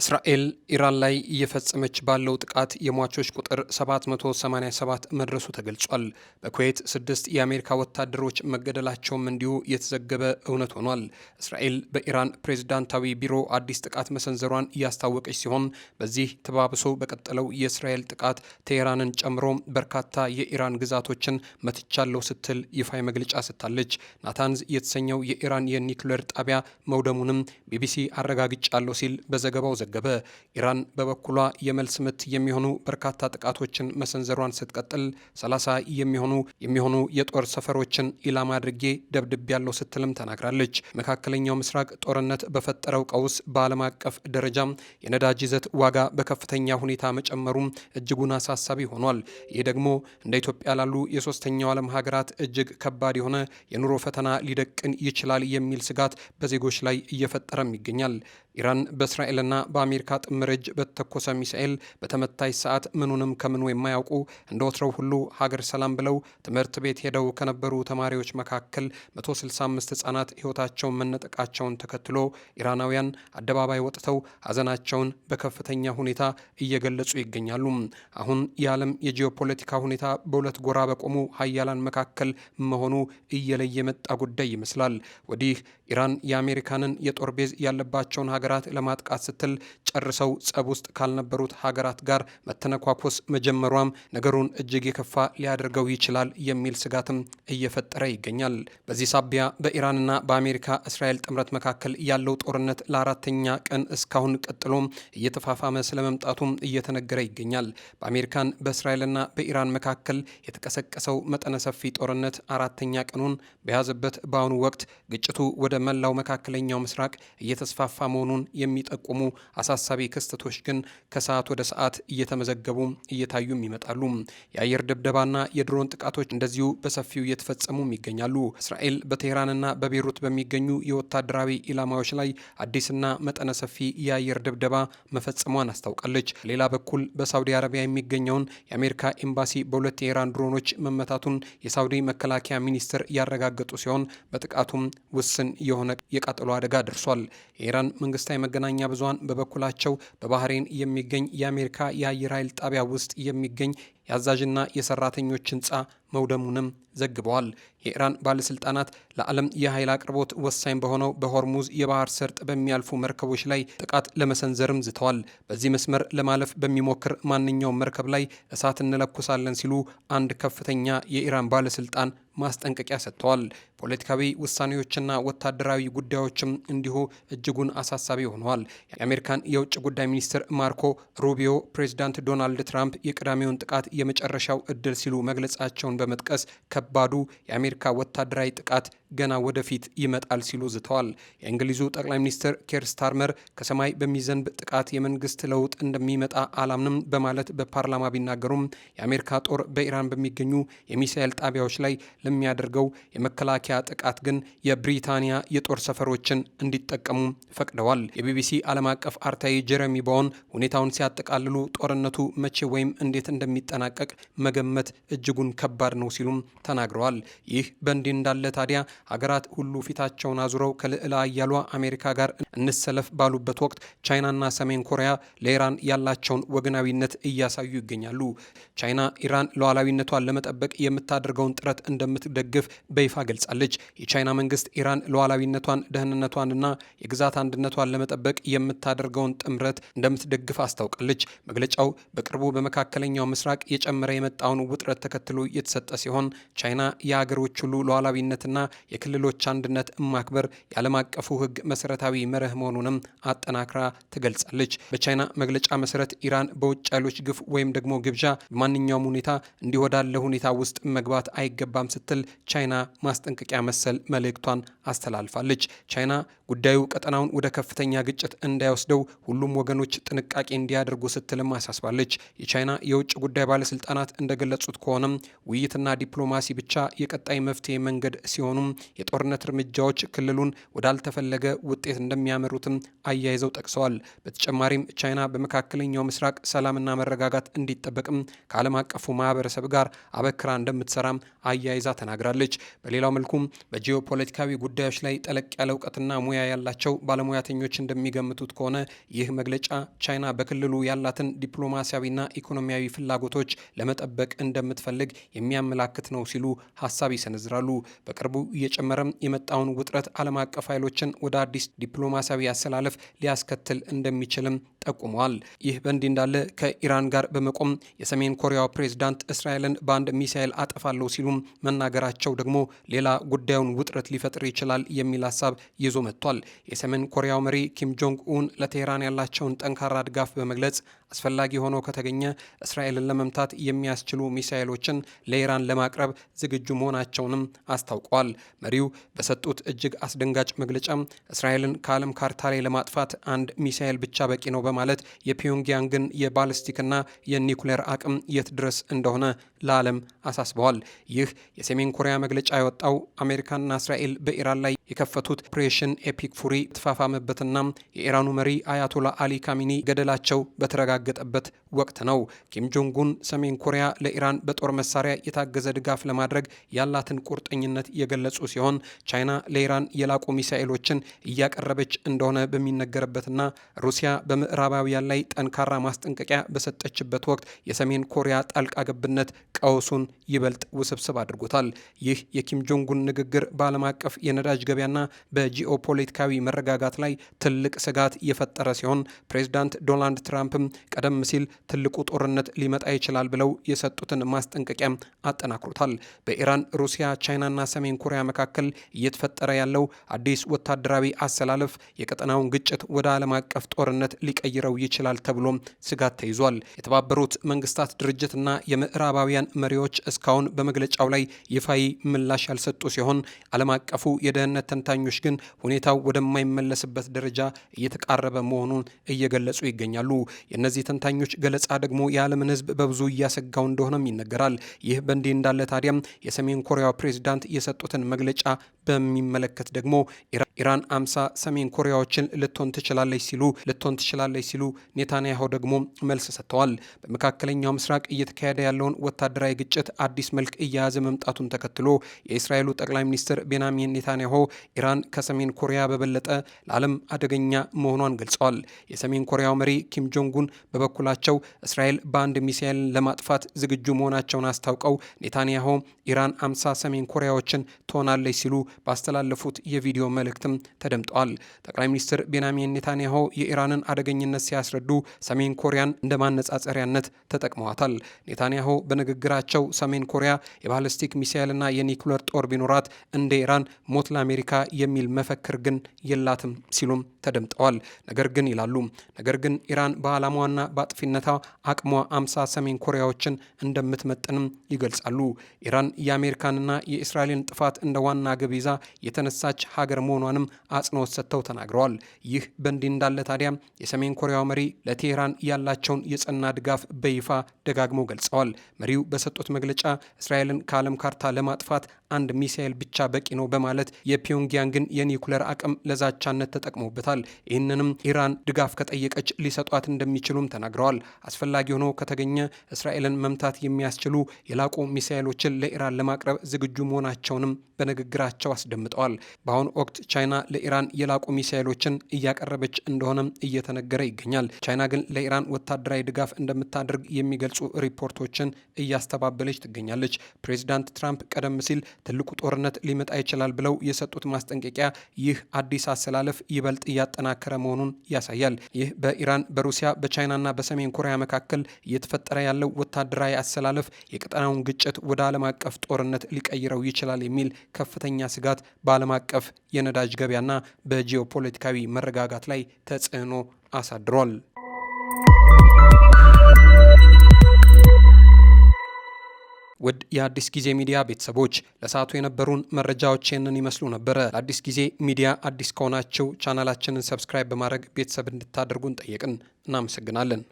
እስራኤል ኢራን ላይ እየፈጸመች ባለው ጥቃት የሟቾች ቁጥር 787 መድረሱ ተገልጿል። በኩዌት 6 የአሜሪካ ወታደሮች መገደላቸውም እንዲሁ የተዘገበ እውነት ሆኗል። እስራኤል በኢራን ፕሬዝዳንታዊ ቢሮ አዲስ ጥቃት መሰንዘሯን እያስታወቀች ሲሆን በዚህ ተባብሶ በቀጠለው የእስራኤል ጥቃት ቴሄራንን ጨምሮ በርካታ የኢራን ግዛቶችን መትቻለሁ ስትል ይፋዊ መግለጫ ሰጥታለች። ናታንዝ የተሰኘው የኢራን የኒውክሌር ጣቢያ መውደሙንም ቢቢሲ አረጋግጫለሁ ሲል በዘገባው ዘገበ። ኢራን በበኩሏ የመልስ ምት የሚሆኑ በርካታ ጥቃቶችን መሰንዘሯን ስትቀጥል 30 የሚሆኑ የጦር ሰፈሮችን ኢላማ አድርጌ ደብድቤያለሁ ስትልም ተናግራለች። መካከለኛው ምስራቅ ጦርነት በፈጠረው ቀውስ በዓለም አቀፍ ደረጃም የነዳጅ ይዘት ዋጋ በከፍተኛ ሁኔታ መጨመሩም እጅጉን አሳሳቢ ሆኗል። ይህ ደግሞ እንደ ኢትዮጵያ ላሉ የሶስተኛው ዓለም ሀገራት እጅግ ከባድ የሆነ የኑሮ ፈተና ሊደቅን ይችላል የሚል ስጋት በዜጎች ላይ እየፈጠረም ይገኛል። ኢራን በእስራኤልና በአሜሪካ ጥምር እጅ በተተኮሰ ሚሳኤል በተመታች ሰዓት ምኑንም ከምኑ የማያውቁ እንደ ወትረው ሁሉ ሀገር ሰላም ብለው ትምህርት ቤት ሄደው ከነበሩ ተማሪዎች መካከል 165 ህጻናት ህይወታቸውን መነጠቃቸውን ተከትሎ ኢራናውያን አደባባይ ወጥተው ሀዘናቸውን በከፍተኛ ሁኔታ እየገለጹ ይገኛሉ። አሁን የዓለም የጂኦፖለቲካ ሁኔታ በሁለት ጎራ በቆሙ ሀያላን መካከል መሆኑ እየለየ የመጣ ጉዳይ ይመስላል። ወዲህ ኢራን የአሜሪካንን የጦር ቤዝ ያለባቸውን ሀገራት ለማጥቃት ስትል ጨርሰው ጸብ ውስጥ ካልነበሩት ሀገራት ጋር መተነኳኮስ መጀመሯም ነገሩን እጅግ የከፋ ሊያደርገው ይችላል የሚል ስጋትም እየፈጠረ ይገኛል። በዚህ ሳቢያ በኢራንና በአሜሪካ እስራኤል ጥምረት መካከል ያለው ጦርነት ለአራተኛ ቀን እስካሁን ቀጥሎ እየተፋፋመ ስለመምጣቱም እየተነገረ ይገኛል። በአሜሪካን በእስራኤልና በኢራን መካከል የተቀሰቀሰው መጠነ ሰፊ ጦርነት አራተኛ ቀኑን በያዘበት በአሁኑ ወቅት ግጭቱ ወደ መላው መካከለኛው ምስራቅ እየተስፋፋ መሆኑን የሚጠቁሙ አሳሳቢ ክስተቶች ግን ከሰዓት ወደ ሰዓት እየተመዘገቡ እየታዩም ይመጣሉ። የአየር ድብደባና የድሮን ጥቃቶች እንደዚሁ በሰፊው እየተፈጸሙም ይገኛሉ። እስራኤል በቴህራንና በቤይሩት በሚገኙ የወታደራዊ ኢላማዎች ላይ አዲስና መጠነ ሰፊ የአየር ድብደባ መፈጸሟን አስታውቃለች። ሌላ በኩል በሳውዲ አረቢያ የሚገኘውን የአሜሪካ ኤምባሲ በሁለት የኢራን ድሮኖች መመታቱን የሳውዲ መከላከያ ሚኒስትር ያረጋገጡ ሲሆን በጥቃቱም ውስን የሆነ የቃጠሎ አደጋ ደርሷል። የኢራን መንግስታዊ መገናኛ ብዙሃን በበኩላቸው በባህሬን የሚገኝ የአሜሪካ የአየር ኃይል ጣቢያ ውስጥ የሚገኝ የአዛዥና የሰራተኞች ህንፃ መውደሙንም ዘግበዋል። የኢራን ባለስልጣናት ለዓለም የኃይል አቅርቦት ወሳኝ በሆነው በሆርሙዝ የባህር ሰርጥ በሚያልፉ መርከቦች ላይ ጥቃት ለመሰንዘርም ዝተዋል። በዚህ መስመር ለማለፍ በሚሞክር ማንኛውም መርከብ ላይ እሳት እንለኩሳለን ሲሉ አንድ ከፍተኛ የኢራን ባለስልጣን ማስጠንቀቂያ ሰጥተዋል። ፖለቲካዊ ውሳኔዎችና ወታደራዊ ጉዳዮችም እንዲሁ እጅጉን አሳሳቢ ሆነዋል። የአሜሪካን የውጭ ጉዳይ ሚኒስትር ማርኮ ሩቢዮ ፕሬዚዳንት ዶናልድ ትራምፕ የቅዳሜውን ጥቃት የመጨረሻው እድል ሲሉ መግለጻቸውን በመጥቀስ ከባዱ የአሜሪካ ወታደራዊ ጥቃት ገና ወደፊት ይመጣል ሲሉ ዝተዋል። የእንግሊዙ ጠቅላይ ሚኒስትር ኬር ስታርመር ከሰማይ በሚዘንብ ጥቃት የመንግስት ለውጥ እንደሚመጣ አላምንም በማለት በፓርላማ ቢናገሩም የአሜሪካ ጦር በኢራን በሚገኙ የሚሳኤል ጣቢያዎች ላይ ለሚያደርገው የመከላከያ ጥቃት ግን የብሪታንያ የጦር ሰፈሮችን እንዲጠቀሙ ፈቅደዋል። የቢቢሲ ዓለም አቀፍ አርታኢ ጀረሚ ቦወን ሁኔታውን ሲያጠቃልሉ ጦርነቱ መቼ ወይም እንዴት እንደሚጠናቀቅ መገመት እጅጉን ከባድ ነው ሲሉም ተናግረዋል። ይህ በእንዲህ እንዳለ ታዲያ ሀገራት ሁሉ ፊታቸውን አዙረው ከልዕለ ኃያሏ አሜሪካ ጋር እንሰለፍ ባሉበት ወቅት ቻይናና ሰሜን ኮሪያ ለኢራን ያላቸውን ወገናዊነት እያሳዩ ይገኛሉ። ቻይና ኢራን ሉዓላዊነቷን ለመጠበቅ የምታደርገውን ጥረት እንደምትደግፍ በይፋ ገልጻለች። የቻይና መንግስት ኢራን ሉዓላዊነቷን፣ ደህንነቷንና የግዛት አንድነቷን ለመጠበቅ የምታደርገውን ጥምረት እንደምትደግፍ አስታውቃለች። መግለጫው በቅርቡ በመካከለኛው ምስራቅ የጨመረ የመጣውን ውጥረት ተከትሎ የተሰጠ ሲሆን ቻይና የሀገሮች ሁሉ ሉዓላዊነትና የክልሎች አንድነት ማክበር የዓለም አቀፉ ሕግ መሰረታዊ መርህ መሆኑንም አጠናክራ ትገልጻለች። በቻይና መግለጫ መሰረት ኢራን በውጭ ኃይሎች ግፍ ወይም ደግሞ ግብዣ በማንኛውም ሁኔታ እንዲህ ወዳለ ሁኔታ ውስጥ መግባት አይገባም ስትል ቻይና ማስጠንቀቂያ መሰል መልእክቷን አስተላልፋለች። ቻይና ጉዳዩ ቀጠናውን ወደ ከፍተኛ ግጭት እንዳይወስደው ሁሉም ወገኖች ጥንቃቄ እንዲያደርጉ ስትልም አሳስባለች። የቻይና የውጭ ጉዳይ ባለስልጣናት እንደገለጹት ከሆነም ውይይትና ዲፕሎማሲ ብቻ የቀጣይ መፍትሄ መንገድ ሲሆኑም የጦርነት እርምጃዎች ክልሉን ወዳልተፈለገ ውጤት እንደሚያመሩትም አያይዘው ጠቅሰዋል። በተጨማሪም ቻይና በመካከለኛው ምስራቅ ሰላምና መረጋጋት እንዲጠበቅም ከዓለም አቀፉ ማህበረሰብ ጋር አበክራ እንደምትሰራም አያይዛ ተናግራለች። በሌላው መልኩም በጂኦፖለቲካዊ ጉዳዮች ላይ ጠለቅ ያለ እውቀትና ሙያ ያላቸው ባለሙያተኞች እንደሚገምቱት ከሆነ ይህ መግለጫ ቻይና በክልሉ ያላትን ዲፕሎማሲያዊና ኢኮኖሚያዊ ፍላጎቶች ለመጠበቅ እንደምትፈልግ የሚያመላክት ነው ሲሉ ሀሳብ ይሰነዝራሉ። በቅርቡ እየጨመረም የመጣውን ውጥረት ዓለም አቀፍ ኃይሎችን ወደ አዲስ ዲፕሎማሲያዊ አሰላለፍ ሊያስከትል እንደሚችልም ጠቁመዋል። ይህ በእንዲህ እንዳለ ከኢራን ጋር በመቆም የሰሜን ኮሪያው ፕሬዝዳንት እስራኤልን በአንድ ሚሳኤል አጠፋለሁ ሲሉም መናገራቸው ደግሞ ሌላ ጉዳዩን ውጥረት ሊፈጥር ይችላል የሚል ሀሳብ ይዞ መጥቷል። የሰሜን ኮሪያው መሪ ኪም ጆንግ ኡን ለቴህራን ያላቸውን ጠንካራ ድጋፍ በመግለጽ አስፈላጊ ሆኖ ከተገኘ እስራኤልን ለመምታት የሚያስችሉ ሚሳኤሎችን ለኢራን ለማቅረብ ዝግጁ መሆናቸውንም አስታውቀዋል። መሪው በሰጡት እጅግ አስደንጋጭ መግለጫ እስራኤልን ከዓለም ካርታ ላይ ለማጥፋት አንድ ሚሳኤል ብቻ በቂ ነው በማለት የፒዮንግያንግን የባሊስቲክና የኒኩሌር አቅም የት ድረስ እንደሆነ ለዓለም አሳስበዋል። ይህ የሰሜን ኮሪያ መግለጫ የወጣው አሜሪካና እስራኤል በኢራን ላይ የከፈቱት ኦፕሬሽን ኤፒክ ፉሪ የተፋፋመበትና የኢራኑ መሪ አያቶላ አሊ ካሚኒ ገደላቸው በተረጋገጠበት ወቅት ነው። ኪም ጆንግ ኡን ሰሜን ኮሪያ ለኢራን በጦር መሳሪያ የታገዘ ድጋፍ ለማድረግ ያላትን ቁርጠኝነት የገለጹ ሲሆን ቻይና ለኢራን የላቁ ሚሳኤሎችን እያቀረበች እንደሆነ በሚነገርበትና ሩሲያ በምዕራባውያን ላይ ጠንካራ ማስጠንቀቂያ በሰጠችበት ወቅት የሰሜን ኮሪያ ጣልቃ ገብነት ቀውሱን ይበልጥ ውስብስብ አድርጎታል። ይህ የኪም ጆንግ ኡን ንግግር በዓለም አቀፍ የነዳጅ ገበያና በጂኦፖለቲካዊ መረጋጋት ላይ ትልቅ ስጋት የፈጠረ ሲሆን ፕሬዝዳንት ዶናልድ ትራምፕም ቀደም ሲል ትልቁ ጦርነት ሊመጣ ይችላል ብለው የሰጡትን ማስጠንቀቂያ አጠናክሮታል። በኢራን፣ ሩሲያ፣ ቻይናና ሰሜን ኮሪያ መካከል እየተፈጠረ ያለው አዲስ ወታደራዊ አሰላለፍ የቀጠናውን ግጭት ወደ ዓለም አቀፍ ጦርነት ሊቀይረው ይችላል ተብሎም ስጋት ተይዟል። የተባበሩት መንግስታት ድርጅትና የምዕራባውያን መሪዎች እስካሁን በመግለጫው ላይ ይፋዊ ምላሽ ያልሰጡ ሲሆን ዓለም አቀፉ የደህንነት ተንታኞች ግን ሁኔታው ወደማይመለስበት ደረጃ እየተቃረበ መሆኑን እየገለጹ ይገኛሉ። የእነዚህ ተንታኞች ገለጻ ደግሞ የዓለምን ሕዝብ በብዙ እያሰጋው እንደሆነም ይነገራል። ይህ በእንዲህ እንዳለ ታዲያም የሰሜን ኮሪያው ፕሬዝዳንት የሰጡትን መግለጫ በሚመለከት ደግሞ ኢራን 50 ሰሜን ኮሪያዎችን ልትሆን ትችላለች ሲሉ ኔታንያሁ ደግሞ መልስ ሰጥተዋል። በመካከለኛው ምስራቅ እየተካሄደ ያለውን ወታደራዊ ግጭት አዲስ መልክ እየያዘ መምጣቱን ተከትሎ የእስራኤሉ ጠቅላይ ሚኒስትር ቤንያሚን ኔታንያሁ ኢራን ከሰሜን ኮሪያ በበለጠ ለዓለም አደገኛ መሆኗን ገልጸዋል። የሰሜን ኮሪያው መሪ ኪም ጆንግ ኡን በበኩላቸው እስራኤል በአንድ ሚሳኤልን ለማጥፋት ዝግጁ መሆናቸውን አስታውቀው ኔታንያሁ ኢራን 50 ሰሜን ኮሪያዎችን ትሆናለች ሲሉ ባስተላለፉት የቪዲዮ መልእክትም ተደምጠዋል። ጠቅላይ ሚኒስትር ቤንያሚን ኔታንያሁ የኢራንን አደገኝነት ሲያስረዱ ሰሜን ኮሪያን እንደ ማነጻጸሪያነት ተጠቅመዋታል። ኔታንያሁ በንግግራቸው ሰሜን ኮሪያ የባሊስቲክ ሚሳኤልና የኒኩሌር ጦር ቢኖራት እንደ ኢራን ሞት ለአሜሪካ የሚል መፈክር ግን የላትም ሲሉም ተደምጠዋል። ነገር ግን ኢራን በዓላማዋና በአጥፊነቷ አቅሟ 50 ሰሜን ኮሪያዎችን እንደምትመጥንም ይገልጻሉ። ኢራን የአሜሪካንና የእስራኤልን ጥፋት እንደ ዋና ግብ ይዛ የተነሳች ሀገር መሆኗንም አጽንኦት ሰጥተው ተናግረዋል። ይህ በእንዲህ እንዳለ ታዲያ የሰሜን ኮሪያው መሪ ለቴህራን ያላቸውን የጸና ድጋፍ በይፋ ደጋግመው ገልጸዋል። መሪው በሰጡት መግለጫ እስራኤልን ከዓለም ካርታ ለማጥፋት አንድ ሚሳኤል ብቻ በቂ ነው በማለት የፒዮንግያንግን የኒኩሌር አቅም ለዛቻነት ተጠቅመውበታል። ይህንንም ኢራን ድጋፍ ከጠየቀች ሊሰጧት እንደሚችሉም ተናግረዋል። አስፈላጊ ሆኖ ከተገኘ እስራኤልን መምታት የሚያስችሉ የላቁ ሚሳኤሎችን ለኢራን ለማቅረብ ዝግጁ መሆናቸውንም በንግግራቸው አስደምጠዋል። በአሁኑ ወቅት ቻይና ለኢራን የላቁ ሚሳኤሎችን እያቀረበች እንደሆነም እየተነገረ ይገኛል። ቻይና ግን ለኢራን ወታደራዊ ድጋፍ እንደምታደርግ የሚገልጹ ሪፖርቶችን እያስተባበለች ትገኛለች። ፕሬዚዳንት ትራምፕ ቀደም ሲል ትልቁ ጦርነት ሊመጣ ይችላል ብለው የሰጡት ማስጠንቀቂያ ይህ አዲስ አሰላለፍ ይበልጥ እያጠናከረ መሆኑን ያሳያል። ይህ በኢራን፣ በሩሲያ፣ በቻይናና በሰሜን ኮሪያ መካከል እየተፈጠረ ያለው ወታደራዊ አሰላለፍ የቀጠናውን ግጭት ወደ ዓለም አቀፍ ጦርነት ሊቀይረው ይችላል የሚል ከፍተኛ ስጋት በዓለም አቀፍ የነዳጅ ገበያና በጂኦፖለቲካዊ መረጋጋት ላይ ተጽዕኖ አሳድሯል። ውድ የአዲስ ጊዜ ሚዲያ ቤተሰቦች ለሰዓቱ የነበሩን መረጃዎች ይህንን ይመስሉ ነበረ። ለአዲስ ጊዜ ሚዲያ አዲስ ከሆናችሁ ቻናላችንን ሰብስክራይብ በማድረግ ቤተሰብ እንድታደርጉን ጠየቅን። እናመሰግናለን።